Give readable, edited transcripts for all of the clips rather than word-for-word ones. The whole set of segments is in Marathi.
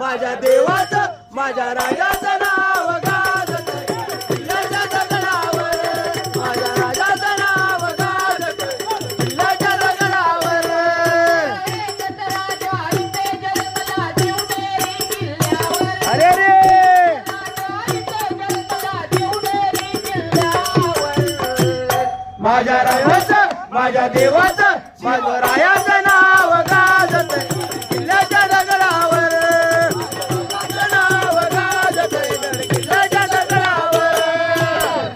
माझ्या देवाचं माझ्या राजाचं नाव गाजत किल्ल्याच्या दगडावर माझ्या राजाचं नाव गाजत किल्ल्याच्या दगडावर अरे रे माझ्या राजाचं माझ्या देवाचं माझ्या रायाचं नाव गाजत किल्ल्याच्या दगडावर नाव गाजत किल्ल्याच्या दगडावर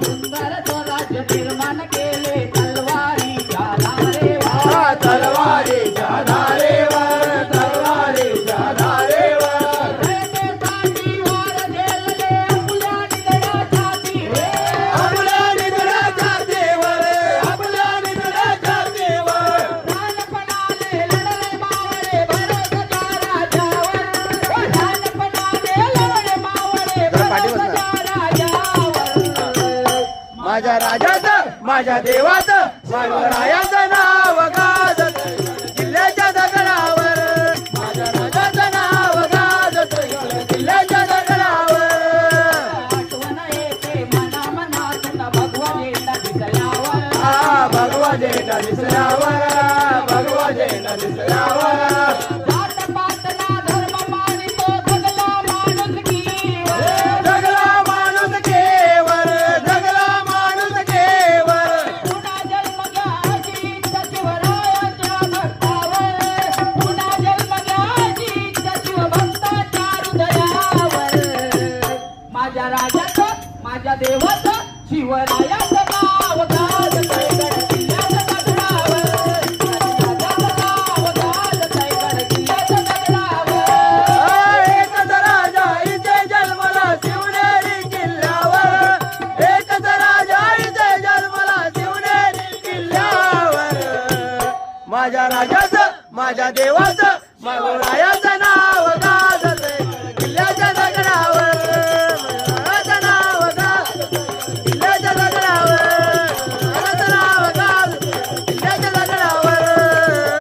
सुंदर स्वराज्य निर्माण केले तलवारीच्या धारेवर तलवारीच्या धारेवर तलवारीच्या धारेवर रयतेसाठी वार झेलले आपल्या निधड्याच्या तीरे आपल्या निधड्याच्या देवर आपल्या निधड्याच्या देवर लहानपणाने लढले मावळे भरतच्या राजावर लहानपणाने लढले मावळे भरतच्या राजावर माझ्या राजाचं माझ्या देवाचं माझ्या रायाचं नाव गाजत किल्ल्याच्या दगडावर माझ्या राजाचं नाव गाजत किल्ल्याच्या दगडावर आठवण येते मना मनातून भगवा झेंडा दिसल्यावर भगवा झेंडा दिसल्यावर भगवा झेंडा दिसल्यावर जात पातला धर्म मानितो जगला माणूस कीवर जगला माणूस केवर जगला माणूस केवर पुन्हा जन्म घ्यायची सचिवरायाच्या भक्तावर पुन्हा जन्म घ्यायची सचिव भक्ताच्या हृदयावर माझ्या राजाचं माझ्या देवाचं शिवरायाचं नाव गाजतंय गड किल्ल्याच्या दगडावर राजाचं नाव गाजतंय गड किल्ल्याच्या दगडावर एकच राजा इथे जन्मला शिवनेरी किल्ल्यावर एकच राजा इथे जन्मला शिवनेरी किल्ल्यावर माझ्या राजाचं माझ्या देवाचं माझ्या